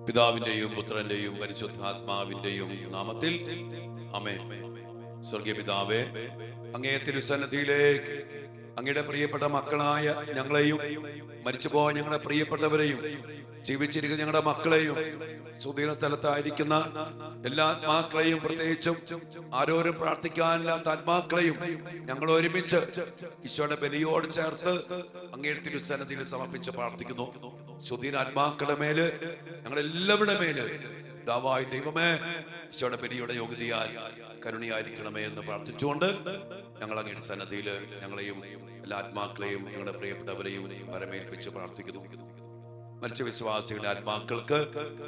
പിതാവിന്റെയും പുത്രന്റെയും പരിശുദ്ധാത്മാവിന്റെയും നാമത്തിൽ ആമേൻ. സ്വർഗീയ പിതാവേ, അങ്ങേ തിരുസന്നിധിയിലേക്ക് അങ്ങയുടെ പ്രിയപ്പെട്ട മക്കളായ ഞങ്ങളെയും മരിച്ചുപോയ ഞങ്ങളുടെ പ്രിയപ്പെട്ടവരെയും ജീവിച്ചിരിക്കുന്ന ഞങ്ങളുടെ മക്കളെയും സുദീന സ്ഥലത്തായിരിക്കുന്ന എല്ലാ ആത്മാക്കളെയും പ്രത്യേകിച്ചും ആരോരും പ്രാർത്ഥിക്കാനില്ലാത്ത ആത്മാക്കളെയും ഞങ്ങൾ ഒരുമിച്ച് ഈശോയുടെ ബലിയോട് ചേർത്ത് അങ്ങയുടെ തിരുസന്നിധിയിൽ സമർപ്പിച്ച് പ്രാർത്ഥിക്കുന്നു. സുദീന ആത്മാക്കളുടെ മേല്, ഞങ്ങളെല്ലാവരുടെ മേല് ദാവായി ദൈവമേ ഈശോയുടെ ബലിയുടെ യോഗ്യതയാൽ കരുണയായിരിക്കണമേ എന്ന് പ്രാർത്ഥിച്ചുകൊണ്ട് ഞങ്ങൾ അങ്ങയുടെ സന്നദ്ധിയിൽ ഞങ്ങളെയും എല്ലാ ആത്മാക്കളെയും ഞങ്ങളുടെ പ്രിയപ്പെട്ടവരെയും വരമേൽപ്പിച്ച് പ്രാർത്ഥിക്കുന്നു. മരിച്ച വിശ്വാസികളുടെ ആത്മാക്കൾക്ക്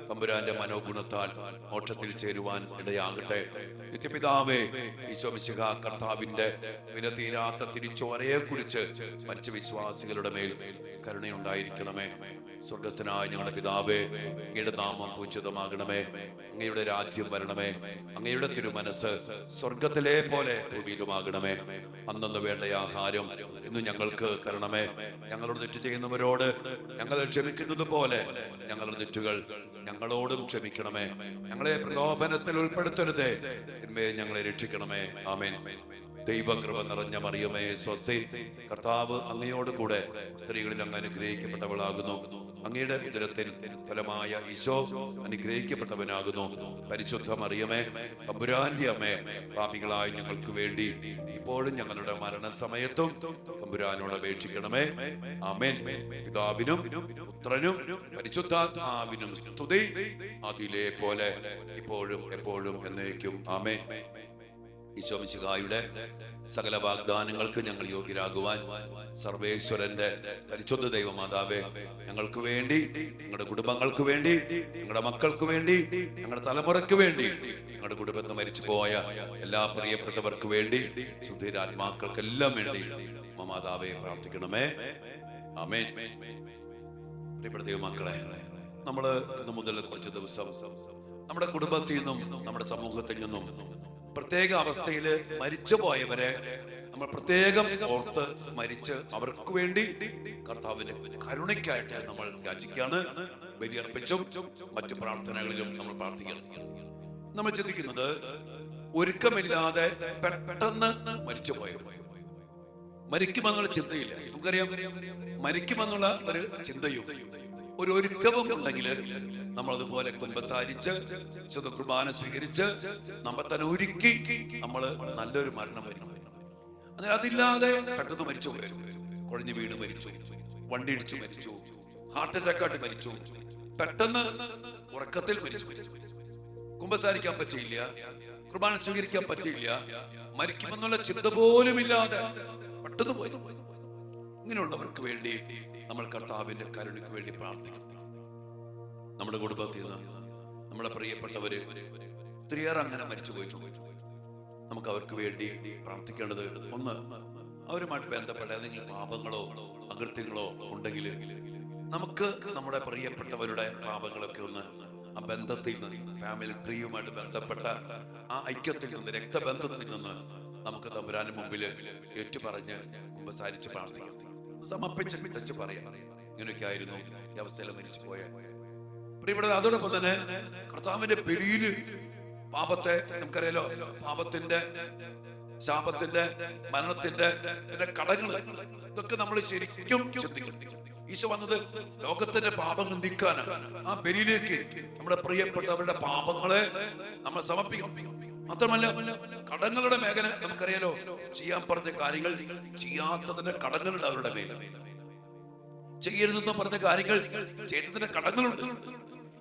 തമ്പുരാന്റെ മനോഗുണത്താൽ മോക്ഷത്തിൽ ചേരുവാൻ ഇടയാകട്ടെ. നിത്യപിതാവേ, ഈശോ മിശിഹാ കർത്താവിന്റെ വിലതീരാത്ത തിരിച്ചുവരയെ കുറിച്ച് മരിച്ച വിശ്വാസികളുടെ മേൽ കരുണയുണ്ടായിരിക്കണമേ. സ്വർഗസ്ഥനായ ഞങ്ങളുടെ പിതാവേ, അങ്ങയുടെ നാമം പൂജിതമാകണമേ, അങ്ങയുടെ രാജ്യം വരണമേ, അങ്ങയുടെ തിരുമനസ് സ്വർഗത്തിലെ പോലെ ഭൂമിയിലുമാകണമേ. അന്നന്ന് വേണ്ട ആഹാരം ഇന്ന് ഞങ്ങൾക്ക് തരണമേ. ഞങ്ങളോട് തെറ്റ് ചെയ്യുന്നവരോട് ഞങ്ങൾ ക്ഷമിക്കുന്നത് പോലെ ഞങ്ങളുടെ തെറ്റുകൾ ഞങ്ങളോടും ക്ഷമിക്കണമേ. ഞങ്ങളെ പ്രലോഭനത്തിൽ ഉൾപ്പെടുത്തരുതേ, തിന്മയെ ഞങ്ങളെ രക്ഷിക്കണമേ. ആമേൻ. ദൈവകൃപ നിറഞ്ഞ മറിയമേ സ്വസ്തി, കർത്താവ് അങ്ങയോട് കൂടെ സ്ത്രീകളിൽ അങ്ങ് അനുഗ്രഹിക്കപ്പെട്ടവളാകുന്നു. അങ്ങയുടെ ഉദരത്തിൻ ഫലമായ ഈശോ അനുഗ്രഹിക്കപ്പെട്ടവനാകുന്നു. പരിശുദ്ധ മറിയമേ, തമ്പുരാന്റെ അമ്മേ, പാപികളായ ഞങ്ങൾക്ക് വേണ്ടി ഇപ്പോഴും ഞങ്ങളുടെ മരണസമയത്തും തമ്പുരാനോട് അപേക്ഷിക്കണമേ. ആമേൻ. പിതാവിനും പുത്രനും പരിശുദ്ധാത്മാവിനും സ്തുതി, അതിലെ പോലെ ഇപ്പോഴും എപ്പോഴും എന്നേക്കും. ആമേൻ. ഈശോ മിശിഹായുടെ സകല വാഗ്ദാനങ്ങൾക്ക് ഞങ്ങൾ യോഗ്യരാകുവാൻ സർവേശ്വരന്റെ പരിശുദ്ധ ദൈവമാതാവേ, ഞങ്ങൾക്ക് വേണ്ടി, ഞങ്ങളുടെ കുടുംബങ്ങൾക്ക് വേണ്ടി, ഞങ്ങളുടെ മക്കൾക്ക് വേണ്ടി, ഞങ്ങളുടെ തലമുറയ്ക്ക് വേണ്ടി, ഞങ്ങളുടെ കുടുംബത്തിൽ മരിച്ചു പോയ എല്ലാ പ്രിയപ്പെട്ടവർക്ക് വേണ്ടി, ശുദ്ധീരാത്മാക്കൾക്കെല്ലാം വേണ്ടി മാതാവേ പ്രാർത്ഥിക്കണമേ. ആമേൻ. പ്രിയപ്പെട്ട ദൈവമക്കളെ, നമ്മള് ഇന്ന് മുതൽ കുറച്ച് ദിവസം നമ്മുടെ കുടുംബത്തിൽ നിന്നും നമ്മുടെ സമൂഹത്തിൽ നിന്നും പ്രത്യേക അവസ്ഥയിൽ മരിച്ചു പോയവരെ നമ്മൾ പ്രത്യേകം ഓർത്ത് സ്മരിച്ച് അവർക്ക് വേണ്ടി കർത്താവിന്റെ കരുണയ്ക്കായിട്ട് നമ്മൾ യാചിക്കാണ്. ബലിയർപ്പിച്ചും മറ്റു പ്രാർത്ഥനകളിലും നമ്മൾ പ്രാർത്ഥിക്കണം. നമ്മൾ ചിന്തിക്കുന്നത് ഒരുക്കമില്ലാതെ പെട്ടെന്ന് മരിച്ചു പോയവർ, മരിക്കുമെന്നുള്ള ചിന്തയില്ല. നമുക്കറിയാം, മരിക്കുമെന്നുള്ള ഒരു ചിന്തയും ഒരു ഒരുക്കവും ഉണ്ടെങ്കിൽ നമ്മൾ അതുപോലെ കുമ്പസാരിച്ച് വിശുദ്ധ കുർബാന സ്വീകരിച്ച് നമ്മൾ തന്നെ ഒരുക്കി നമ്മൾ നല്ലൊരു മരണം വരും. എന്നാൽ അതില്ലാതെ പെട്ടെന്ന് മരിച്ചു പോയി, കുഴഞ്ഞു വീണ് മരിച്ചു, വണ്ടി ഇടിച്ചു മരിച്ചു, ഹാർട്ട് അറ്റാക്കായിട്ട് മരിച്ചു, പെട്ടെന്ന് ഉറക്കത്തിൽ മരിച്ചു, കുമ്പസാരിക്കാൻ പറ്റിയില്ല, കുർബാന സ്വീകരിക്കാൻ പറ്റിയില്ല, മരിക്കുമെന്നുള്ള ചിന്ത പോലും ഇല്ലാതെ പെട്ടെന്ന് പോയി. ഇങ്ങനെയുള്ളവർക്ക് വേണ്ടി നമ്മൾ കർത്താവിന്റെ കരുണയ്ക്ക് വേണ്ടി പ്രാർത്ഥിക്കണം. നമ്മുടെ കുടുംബത്തിൽ നിന്ന് നമ്മുടെ പ്രിയപ്പെട്ടവര് ഒത്തിരിയേറെ അങ്ങനെ മരിച്ചു പോയിട്ടുണ്ട്. നമുക്ക് അവർക്ക് വേണ്ടി പ്രാർത്ഥിക്കേണ്ടത്, ഒന്ന്, അവരുമായിട്ട് ബന്ധപ്പെട്ട ഏതെങ്കിലും പാപങ്ങളോ അകൃത്യങ്ങളോ ഉണ്ടെങ്കിൽ നമുക്ക് നമ്മുടെ പ്രിയപ്പെട്ടവരുടെ പാപങ്ങളൊക്കെ ഒന്ന് ആ ബന്ധത്തിൽ നിന്ന്, ഫാമിലി ട്രീയുമായിട്ട് ബന്ധപ്പെട്ട ആ ഐക്യത്തിൽ നിന്ന്, രക്തബന്ധത്തിൽ നിന്ന് നമുക്ക് തമ്പുരാന് മുമ്പിൽ ഏറ്റുപറഞ്ഞ് കുമ്പസാരിച്ച് പ്രാർത്ഥിക്കാം. സമർപ്പിച്ച് വിട്ടച്ച് പറയാം, ഇങ്ങനെയൊക്കെ ആയിരുന്നു ഈ അവസ്ഥയിൽ മരിച്ചു പോയ പ്രിയപ്പെട്ട. അതോടൊപ്പം തന്നെ കർത്താവിന്റെ ബലിയില് പാപത്തെ, നമുക്കറിയാലോ, പാപത്തിന്റെ, ശാപത്തിന്റെ, മരണത്തിന്റെ കടങ്ങള്, ഇതൊക്കെ നമ്മൾ ശരിക്കും ചിന്തിക്കണം. ഈശോ വന്നത് ലോകത്തിന്റെ പാപങ്ങൾ നീക്കാനാണ്. ആ ബലിയിലേക്ക് നമ്മുടെ പ്രിയപ്പെട്ടവരുടെ പാപങ്ങളെ നമ്മൾ സമർപ്പിക്കണം. മാത്രമല്ല, കടങ്ങളുടെ മേഖല നമുക്കറിയാലോ, ചെയ്യാൻ പറഞ്ഞ കാര്യങ്ങൾ ചെയ്യാത്തതിന്റെ കടങ്ങളുണ്ട് അവരുടെ മേൽ, ചെയ്യരുതെന്ന് പറഞ്ഞ കാര്യങ്ങൾ ചെയ്തതിന്റെ കടങ്ങളുണ്ട്.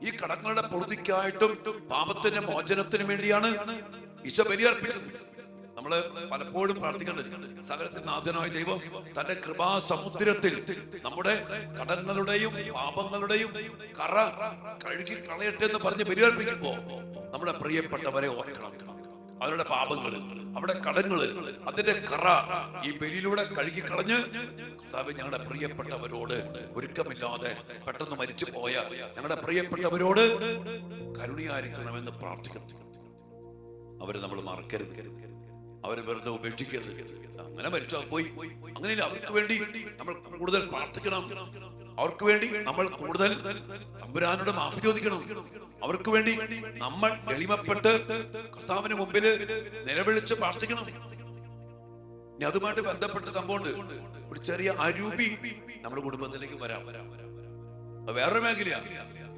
ഈ കടങ്ങളുടെ പൊറുതിക്കായിട്ടും പാപത്തിന്റെ മോചനത്തിന് വേണ്ടിയാണ് ഈശോ ബലിയർപ്പിച്ചത്. നമ്മള് പലപ്പോഴും പ്രാർത്ഥിക്കേണ്ടത്, സകലത്തിന്റെ നാഥനായ ദൈവം തന്റെ കൃപാസമുദ്രത്തിൽ നമ്മുടെ കടങ്ങളുടെയും പാപങ്ങളുടെയും കറ കഴുകി കളയട്ടെ എന്ന് പറഞ്ഞ് ബലിയർപ്പിക്കുമ്പോ നമ്മുടെ പ്രിയപ്പെട്ടവരെ ഓർക്കണം. അവരുടെ പാപങ്ങള്, അവരുടെ കടങ്ങള്, അതിന്റെ കറ ഈ ബലിയിലൂടെ കഴുകി കളഞ്ഞ് കർത്താവേ, ഞങ്ങളുടെ പ്രിയപ്പെട്ടവരോട് ഒരുക്കമില്ലാതെ പെട്ടെന്ന് മരിച്ചു പോയ ഞങ്ങളുടെ പ്രിയപ്പെട്ടവരോട് കരുണയായിരിക്കണമെന്ന് പ്രാർത്ഥിക്കണം. അവരെ നമ്മൾ മറക്കരുത്, അവരെ വെറുതെ ഉപേക്ഷിക്കരുത്. അങ്ങനെ മരിച്ചാൽ പോയി, അങ്ങനെയില്ല, അവർക്ക് വേണ്ടി നമ്മൾ കൂടുതൽ പ്രാർത്ഥിക്കണം. അവർക്ക് വേണ്ടി നമ്മൾ കൂടുതൽ തമ്പുരാനോട് മാപ്പ് ചോദിക്കണം. അവർക്ക് വേണ്ടി നമ്മൾ എളിമപ്പെട്ട് കർത്താവിന് മുമ്പിൽ നിലവിളിച്ച് പ്രാർത്ഥിക്കണം. ഇനി അതുമായിട്ട് ബന്ധപ്പെട്ട സംഭവമുണ്ട്. ഒരു ചെറിയ അരൂപി നമ്മുടെ കുടുംബത്തിലേക്ക് വരാം. വേറൊരു മേഖലയാണ്,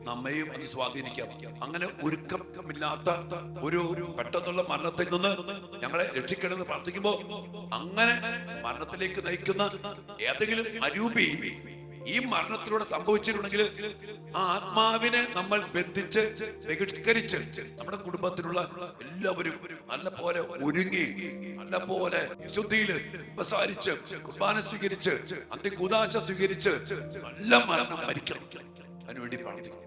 നമ്മയും അത് സ്വാധീനിക്കാം. അങ്ങനെ ഒരുക്കമില്ലാത്ത ഒരു പെട്ടെന്നുള്ള മരണത്തിൽ നിന്ന് ഞങ്ങളെ രക്ഷിക്കണമെന്ന് പ്രാർത്ഥിക്കുമ്പോ അങ്ങനെ മരണത്തിലേക്ക് നയിക്കുന്ന ഏതെങ്കിലും അരൂപി ഈ മരണത്തിലൂടെ സംഭവിച്ചിട്ടുണ്ടെങ്കിൽ ആ ആത്മാവിനെ നമ്മൾ ബന്ധിച്ച് ബഹിഷ്കരിച്ച് നമ്മുടെ കുടുംബത്തിലുള്ള എല്ലാവരും നല്ല പോലെ ഒരുങ്ങി നല്ല പോലെ വിശുദ്ധിയില് ഉപസാരിച്ച് കുർബാന സ്വീകരിച്ച് അന്ത്യകൂദാശ സ്വീകരിച്ച് നല്ല മരണം മരിക്കണം. അതിനുവേണ്ടി പ്രാർത്ഥിക്കണം.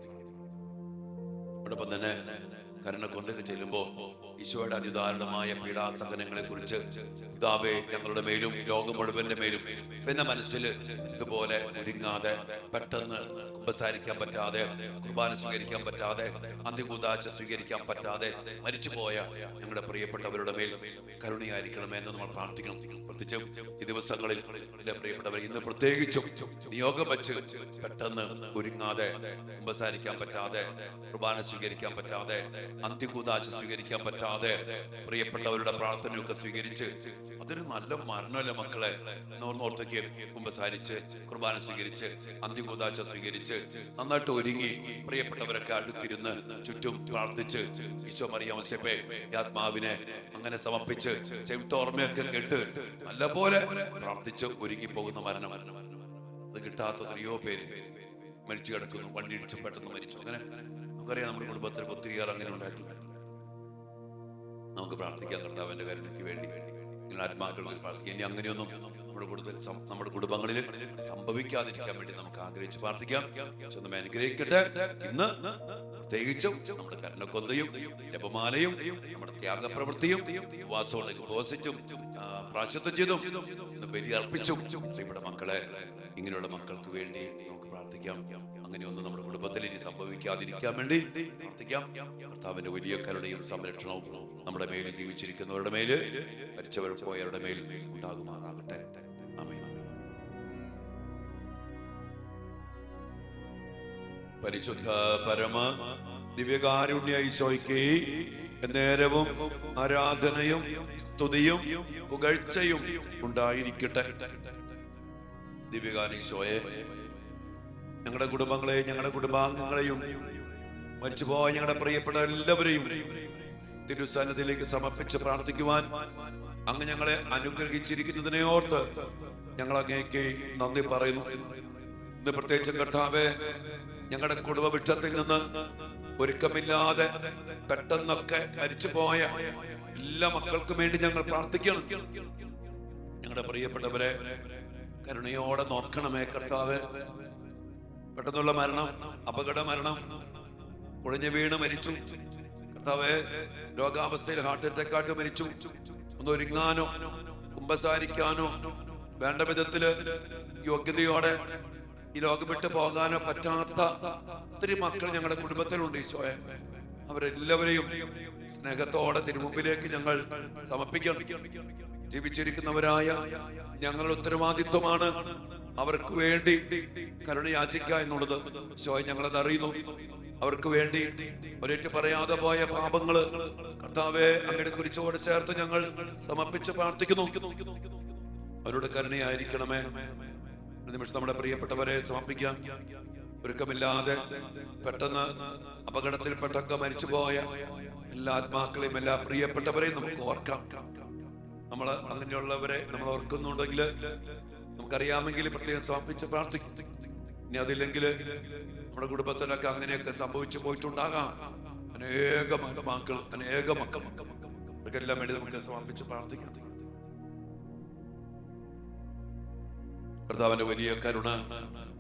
അതോടൊപ്പം തന്നെ കരുണക്കൊണ്ടൊക്കെ ചെല്ലുമ്പോ ഈശോയുടെ അതിദാരുണമായ പീഡാസഹനങ്ങളെ കുറിച്ച് പിതാവേ ഞങ്ങളുടെ മേലും ലോകം മുഴുവന്റെ മേലും പിന്നെ മനസ്സിൽ ഇതുപോലെ ഒരുങ്ങാതെ പെട്ടെന്ന് കുമ്പസാരിക്കാൻ പറ്റാതെ കുർബാന സ്വീകരിക്കാൻ പറ്റാതെ അന്ത്യകൂദാശ സ്വീകരിക്കാൻ പറ്റാതെ മരിച്ചുപോയ ഞങ്ങളുടെ പ്രിയപ്പെട്ടവരുടെ മേൽ കരുണയായിരിക്കണമെന്ന് നമ്മൾ പ്രാർത്ഥിക്കണം. പ്രത്യേകിച്ചും ഈ ദിവസങ്ങളിൽ എന്റെ പ്രിയപ്പെട്ടവർ ഇന്ന് പ്രത്യേകിച്ചും നിയോഗം വെച്ച് പെട്ടെന്ന് ഒരുങ്ങാതെ കുമ്പസാരിക്കാൻ പറ്റാതെ കുർബാന സ്വീകരിക്കാൻ പറ്റാതെ അന്ത്യകൂദാശ സ്വീകരിക്കാൻ പറ്റാതെ പ്രിയപ്പെട്ടവരുടെ പ്രാർത്ഥനയൊക്കെ സ്വീകരിച്ച് അതൊരു നല്ല മരണമല്ല മക്കളെ. ഓർത്തേക്ക് കുമ്പസാരിച്ച് കുർബാന സ്വീകരിച്ച് അന്ത്യകൂദാശ സ്വീകരിച്ച് നന്നായിട്ട് ഒരുങ്ങി പ്രിയപ്പെട്ടവരൊക്കെ അടുത്തിരുന്ന് ചുറ്റും പ്രാർത്ഥിച്ച് ഈശോ മറിയാം ഔസേപ്പേ ആത്മാവിനെ അങ്ങനെ സമർപ്പിച്ച് ചെവിട്ടോർമ്മയൊക്കെ കേട്ട് നല്ലപോലെ പ്രാർത്ഥിച്ച് ഒരുങ്ങി പോകുന്ന മരണം. അത് കിട്ടാത്ത എത്രയോ പേര് മരിച്ചു കിടക്കുന്നു, വണ്ടി ഇടിച്ച് പെട്ടെന്ന് മരിച്ചു. അങ്ങനെ നമുക്കറിയാം നമ്മുടെ കുടുംബത്തിൽ ഒത്തിരിയേറെ അങ്ങനെ ഉണ്ടായിട്ടുണ്ട്. നമുക്ക് പ്രാർത്ഥിക്കാൻ കർത്താവിന്റെ കരുണയ്ക്ക് വേണ്ടി നിങ്ങൾ ആത്മാക്കൾ പ്രാർത്ഥിക്കുക. ഇനി അങ്ങനെയൊന്നും നമ്മുടെ കുടുംബങ്ങളിൽ സംഭവിക്കാതിരിക്കാൻ വേണ്ടി നമുക്ക് ആഗ്രഹിച്ച് പ്രാർത്ഥിക്കാം. സ്വന്തം അനുഗ്രഹിക്കട്ടെ. ഇന്ന് പ്രത്യേകിച്ചും നമ്മുടെ കരുണക്കൊന്തയും ജപമാലയും നമ്മുടെ ത്യാഗപ്രവൃത്തിയും ഉപവാസവും പ്രാശ്ചിത്തം ചെയ്തും ഇന്ന് ബലിയർപ്പിച്ചും നമ്മുടെ മക്കളെ ഇങ്ങനെയുള്ള മക്കൾക്ക് വേണ്ടി നമുക്ക് പ്രാർത്ഥിക്കാം. അങ്ങനെയൊന്നും നമ്മുടെ കുടുംബത്തിൽ ഇനി സംഭവിക്കാതിരിക്കാൻ വേണ്ടി പ്രാർത്ഥിക്കാം. കർത്താവിന്റെ വലിയ കരുണയും സംരക്ഷണവും നമ്മുടെ മേൽ ജീവിച്ചിരിക്കുന്നവരുടെ മേല് മരിച്ചവർ പോയവരുടെ മേൽ ഉണ്ടാകുമാറാകട്ടെ. ആമേൻ. പരിശുദ്ധ പരമ ദിവ്യകാരുണ്യ ഈശോയ്ക്ക് നേരവും ആരാധനയും സ്തുതിയും പുകഴ്ചയും ഉണ്ടായിരിക്കട്ടെ. ദിവ്യകാരുണ്യ ഞങ്ങളുടെ കുടുംബങ്ങളെ ഞങ്ങളുടെ കുടുംബാംഗങ്ങളെയും മരിച്ചുപോയ ഞങ്ങളുടെ പ്രിയപ്പെട്ട എല്ലാവരെയും തിരുസന്നിധിയിലേക്ക് സമർപ്പിച്ച് പ്രാർത്ഥിക്കുവാൻ അങ്ങ് ഞങ്ങളെ അനുഗ്രഹിച്ചിരിക്കുന്നതിനെ ഓർത്ത് ഞങ്ങൾ അങ്ങേക്ക് നന്ദി പറയുന്നു. ഇന്ന് പ്രത്യേകിച്ച് കർത്താവേ, ഞങ്ങളുടെ കുടുംബവൃക്ഷത്തിൽ നിന്ന് ഒരുക്കമില്ലാതെ പെട്ടെന്നൊക്കെ മരിച്ചുപോയ എല്ലാ മക്കൾക്കും വേണ്ടി ഞങ്ങൾ പ്രാർത്ഥിക്കണം. ഞങ്ങളുടെ പ്രിയപ്പെട്ടവരെ കരുണയോടെ നോക്കണമേ കർത്താവേ. പെട്ടെന്നുള്ള മരണം, അപകട മരണം, കുഴഞ്ഞു വീണ് മരിച്ചു കർത്താവേ, രോഗാവസ്ഥയിൽ ഹാർട്ട് അറ്റാക്കായിട്ട് മരിച്ചു. ഒന്ന് ഒരുങ്ങാനോ കുമ്പസാരിക്കാനോ വേണ്ട വിധത്തില് യോഗ്യതയോടെ ഈ ലോകം വിട്ട് പോകാനോ പറ്റാത്ത ഒത്തിരി മക്കൾ ഞങ്ങളുടെ കുടുംബത്തിലുണ്ട് ഈശോയെ. അവരെല്ലാവരെയും സ്നേഹത്തോടെ തിരുമുമ്പിലേക്ക് ഞങ്ങൾ സമർപ്പിക്കണം. ജീവിച്ചിരിക്കുന്നവരായ ഞങ്ങളുടെ ഉത്തരവാദിത്വമാണ് അവർക്ക് വേണ്ടി കരുണയാചിക്കുക എന്നുള്ളത്. ഈശോയെ ഞങ്ങളത് അറിയുന്നു. അവർക്ക് വേണ്ടി ഒരേറ്റ് പറയാതെ പോയ പാപങ്ങള് കർത്താവെ അങ്ങയുടെ കുരിശോട് ചേർത്ത് ഞങ്ങൾ സമർപ്പിച്ച് പ്രാർത്ഥിക്കുന്നു. അവരുടെ കരുണയായിരിക്കണമേ. നിമിഷം നമ്മുടെ പ്രിയപ്പെട്ടവരെ സമർപ്പിക്കാം. ഒരുക്കമില്ലാതെ പെട്ടെന്ന് അപകടത്തിൽപ്പെട്ടൊക്കെ മരിച്ചുപോയ എല്ലാ ആത്മാക്കളെയും എല്ലാ പ്രിയപ്പെട്ടവരെയും നമുക്ക് ഓർക്കാം. നമ്മൾ അങ്ങനെയുള്ളവരെ നമ്മൾ ഓർക്കുന്നുണ്ടെങ്കിൽ നമുക്കറിയാമെങ്കിൽ പ്രത്യേകം സമർപ്പിച്ച് പ്രാർത്ഥിക്കും. ഇനി അതില്ലെങ്കിൽ നമ്മുടെ കുടുംബത്തിലൊക്കെ അങ്ങനെയൊക്കെ സംഭവിച്ചു പോയിട്ടുണ്ടാകാം. അനേകം മക്കൾ അവർക്കെല്ലാം വേണ്ടി നമുക്ക് സമർപ്പിച്ച് പ്രാർത്ഥിക്കാം. കർത്താവിന്റെ വലിയ കരുണ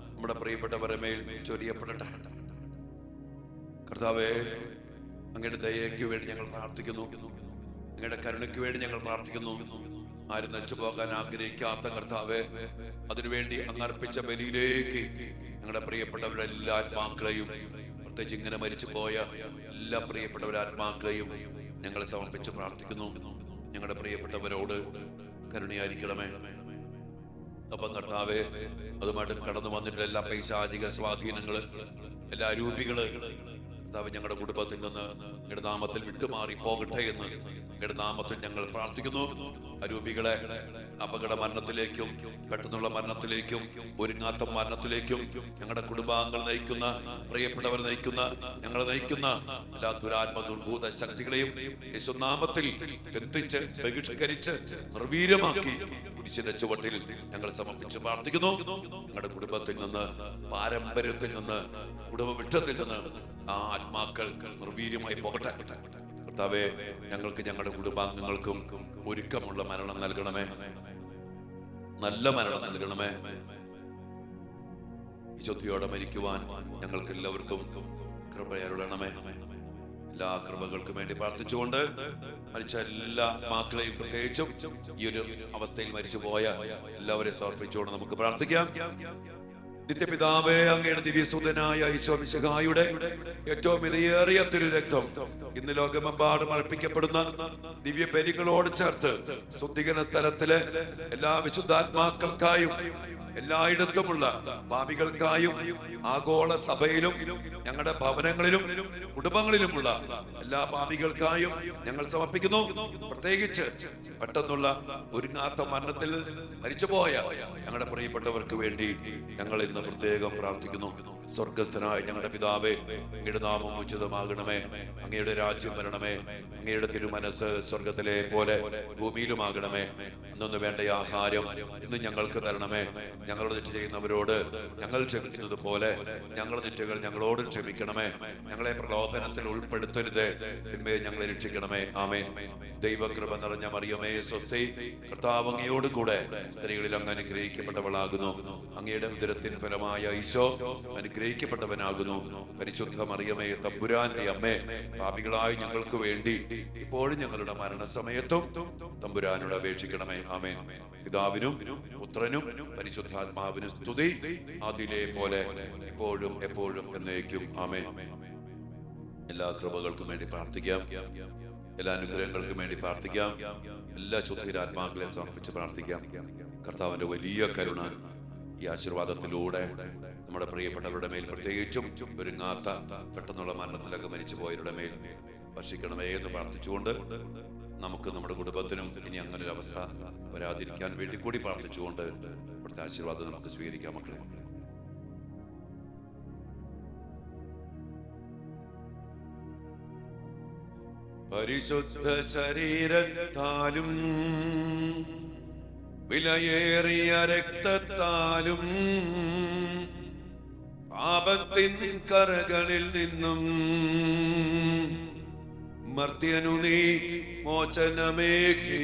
നമ്മുടെ പ്രിയപ്പെട്ടവരുടെ മേൽ ചൊരിയപ്പെടട്ടെ. കർത്താവേ, അങ്ങയുടെ ദയയ്ക്ക് വേണ്ടി ഞങ്ങൾ പ്രാർത്ഥിക്കുന്നു. അങ്ങയുടെ കരുണയ്ക്ക് വേണ്ടി ഞങ്ങൾ പ്രാർത്ഥിക്കുന്നു. ആരും നശിച്ചു പോകാൻ ആഗ്രഹിക്കാത്ത കർത്താവേ, അതിനുവേണ്ടി അങ്ങ് അർപ്പിച്ച ബലിയിലേക്ക് ഞങ്ങളുടെ പ്രിയപ്പെട്ടവരുടെ എല്ലാ ആത്മാക്കളെയും, പ്രത്യേകിച്ച് ഇങ്ങനെ മരിച്ചു പോയ എല്ലാ പ്രിയപ്പെട്ടവരുടെ ആത്മാക്കളെയും ഞങ്ങൾ സമർപ്പിച്ച് പ്രാർത്ഥിക്കുന്നു. ഞങ്ങളുടെ പ്രിയപ്പെട്ടവരോട് കരുണയായിരിക്കണമേ. അപ്പം കർത്താവേ, അതുമായിട്ട് കടന്നു വന്നിട്ടുള്ള എല്ലാ പൈശാചിക സ്വാധീനങ്ങള്, എല്ലാ രൂപികള് കർത്താവ് ഞങ്ങളുടെ കുടുംബത്തിൽ നിന്ന് നിങ്ങളുടെ നാമത്തിൽ വിട്ടുമാറി പോകട്ടെ എന്ന് നിങ്ങളുടെ നാമത്തിൽ ഞങ്ങൾ പ്രാർത്ഥിക്കുന്നു. അരൂപികളെ അപകട മരണത്തിലേക്കും പെട്ടെന്നുള്ള മരണത്തിലേക്കും ഒരുങ്ങാത്ത മരണത്തിലേക്കും ഞങ്ങളുടെ കുടുംബാംഗങ്ങൾ നയിക്കുന്ന, പ്രിയപ്പെട്ടവർ നയിക്കുന്ന, ഞങ്ങളെ നയിക്കുന്ന എല്ലാ ദുരാത്മ ദുർഭൂത ശക്തികളെയും യേശുനാമത്തിൽ ബന്ധിച്ച് ബഹിഷ്കരിച്ച് നിർവീര്യമാക്കി കുരിശിന്റെ ചുവട്ടിൽ ഞങ്ങൾ സമർപ്പിച്ച് പ്രാർത്ഥിക്കുന്നു. ഞങ്ങളുടെ കുടുംബത്തിൽ നിന്ന്, പാരമ്പര്യത്തിൽ നിന്ന്, കുടുംബ വൃക്ഷത്തിൽ നിന്ന് ആ ആത്മാക്കൾ നിർവീര്യമായി പോകട്ടെ. കർത്താവേ, ഞങ്ങൾക്ക് ഞങ്ങളുടെ കുടുംബാംഗങ്ങൾക്കും ഒരുക്കമുള്ള മരണം നൽകണമേ, നല്ല മരണം നൽകണമേ. വിശുദ്ധിയോടെ മരിക്കുവാൻ ഞങ്ങൾക്ക് എല്ലാവർക്കും കൃപയരുളണമേ. എല്ലാ കൃപകൾക്കും വേണ്ടി പ്രാർത്ഥിച്ചുകൊണ്ട് മരിച്ച എല്ലാ മക്കളെയും പ്രത്യേകിച്ചും ഈ ഒരു അവസ്ഥയിൽ മരിച്ചുപോയ എല്ലാവരെയും സമർപ്പിച്ചുകൊണ്ട് നമുക്ക് പ്രാർത്ഥിക്കാം. നിത്യപിതാവേ, അങ്ങയുടെ ദിവ്യസുതനായ ഈശോ മിശിഹായുടെ ഏറ്റവും വിലയേറിയ തിരുരക്തം ഇന്ന് ലോകമെമ്പാടും അർപ്പിക്കപ്പെടുന്ന ദിവ്യ ബലികളോട് ചേർത്ത് ശുദ്ധീകരണ സ്ഥലത്തിലെ എല്ലാ വിശുദ്ധാത്മാക്കൾക്കായും എല്ലായിടത്തുമുള്ള പാപികൾക്കായും ആഗോള സഭയിലും ഞങ്ങളുടെ ഭവനങ്ങളിലും കുടുംബങ്ങളിലുമുള്ള എല്ലാ പാപികൾക്കായും ഞങ്ങൾ സമർപ്പിക്കുന്നു. പ്രത്യേകിച്ച് പെട്ടെന്നുള്ള ഒരുങ്ങാത്ത മരണത്തിൽ മരിച്ചുപോയ ഞങ്ങളുടെ പ്രിയപ്പെട്ടവർക്ക് വേണ്ടി ഞങ്ങൾ ഇന്ന് പ്രത്യേകം പ്രാർത്ഥിക്കുന്നു. സ്വർഗസ്ഥനായ ഞങ്ങളുടെ പിതാവേ, അങ്ങയുടെ നാമം ഉചിതമാകണമേ, അങ്ങയുടെ രാജ്യം വരണമേ, അങ്ങയുടെ തിരുമനസ് സ്വർഗത്തിലെ പോലെ ഭൂമിയിലുമാകണമേ. അന്നു വേണ്ട ആഹാരം ഇന്ന് ഞങ്ങൾക്ക് തരണമേ. ഞങ്ങളോട് തെറ്റ് ചെയ്യുന്നവരോട് ഞങ്ങൾ ക്ഷമിക്കുന്നത് പോലെ ഞങ്ങളുടെ തെറ്റുകൾ ഞങ്ങളോട് ക്ഷമിക്കണമേ. ഞങ്ങളെ പ്രലോഭനത്തിൽ ഉൾപ്പെടുത്തരുത്, തിന്മയെ ഞങ്ങളെ രക്ഷിക്കണമേ. ആമേൻ. ദൈവകൃപ നിറഞ്ഞ മറിയമേ സ്വസ്തി, കർത്താവ് അങ്ങയോട് കൂടെ സ്ത്രീകളിൽ അങ്ങ് അനുഗ്രഹിക്കപ്പെട്ടവളാകുന്നു. അങ്ങയുടെ ഉദരത്തിൻ ഫലമായ ഈശോ അനുഗ്രഹിക്കപ്പെട്ടവനാകുന്നു. പരിശുദ്ധ മറിയമേ, തമ്പുരാന്റെ അമ്മേ, പാപികളായ ഞങ്ങൾക്ക് വേണ്ടി ഇപ്പോഴും ഞങ്ങളുടെ മരണസമയത്തും തമ്പുരാനോട് അപേക്ഷിക്കണമേ. ആമേൻ. പിതാവിനും പുത്രനും പരിശുദ്ധാത്മാവിനും സ്തുതി, അതിലെ പോലെ ഇപ്പോഴും എപ്പോഴും എന്നേക്കും. ആമേൻ. എല്ലാ കൃപകൾക്കും വേണ്ടി പ്രാർത്ഥിക്കാം, എല്ലാ അനുഗ്രഹങ്ങൾക്കും വേണ്ടി പ്രാർത്ഥിക്കാം, എല്ലാ ശുദ്ധീരാത്മാക്കളെ സമർപ്പിച്ച് പ്രാർത്ഥിക്കാം. കർത്താവിന്റെ വലിയ കരുണ ഈ ആശീർവാദത്തിലൂടെ നമ്മുടെ പ്രിയപ്പെട്ടവരുടെ മേൽ, പ്രത്യേകിച്ചും ഒരുങ്ങാത്ത പെട്ടെന്നുള്ള മരണത്തിലൊക്കെ മരിച്ചുപോയവരുടെ മേൽ വർഷിക്കണമേ എന്ന് പ്രാർത്ഥിച്ചുകൊണ്ട് നമുക്ക് നമ്മുടെ കുടുംബത്തിനും ഇനി അങ്ങനെ ഒരു അവസ്ഥ വരാതിരിക്കാൻ വേണ്ടി കൂടി പ്രാർത്ഥിച്ചുകൊണ്ട് ഇവിടുത്തെ ആശീർവാദം നമുക്ക് സ്വീകരിക്കാം. മക്കളെ, പരിശുദ്ധ ശരീരത്താലും വിലയേറിയ രക്തത്താലും പാപത്തിൻ കറകളിൽ നിന്നും മർത്യനു നീ മോചനമേകി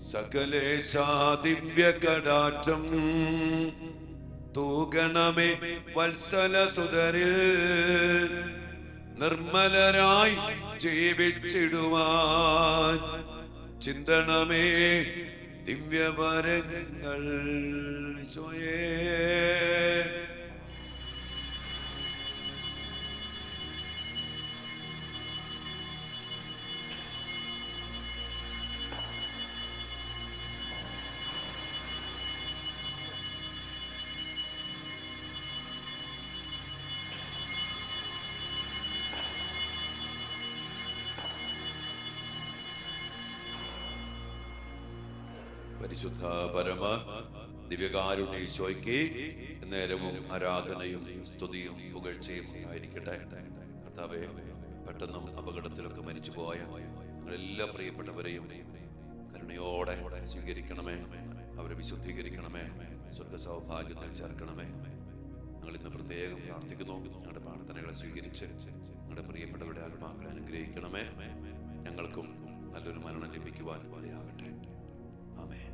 സകലേശാ ദിവ്യ കടാക്ഷം തൂകണമേ വത്സലസുതരിൽ നിർമ്മലരായി ജീവിച്ചിടുവാൻ ചിന്തണമേ ദിവ്യവരങ്ങൾ. പരിശുദ്ധ പരമ ദിവ്യകാരുണ്യ ഈശോയ്ക്ക് നേരവും ആരാധനയും സ്തുതിയും പുകഴ്ചയും ആയിരിക്കട്ടെ. കർത്താവേ, പെട്ടെന്നും അപകടത്തിലൊക്കെ മരിച്ചുപോയ എല്ലാ പ്രിയപ്പെട്ടവരെയും കരുണയോടെ സ്വീകരിക്കണമേ, അവരെ വിശുദ്ധീകരിക്കണമേ, സ്വർഗ സൗഭാഗ്യത്തിൽ ചേർക്കണമേ. ഞങ്ങൾ ഇന്ന് പ്രത്യേകം പ്രാർത്ഥിക്കുന്നു. ഞങ്ങളുടെ പ്രാർത്ഥനകളെ സ്വീകരിച്ച് ഞങ്ങളുടെ പ്രിയപ്പെട്ടവരുടെ ആത്മാക്കളെ അനുഗ്രഹിക്കണമേ. ഞങ്ങൾക്കും നല്ലൊരു മരണം ലഭിക്കുവാൻ ഇടയാകട്ടെ. ആമേൻ.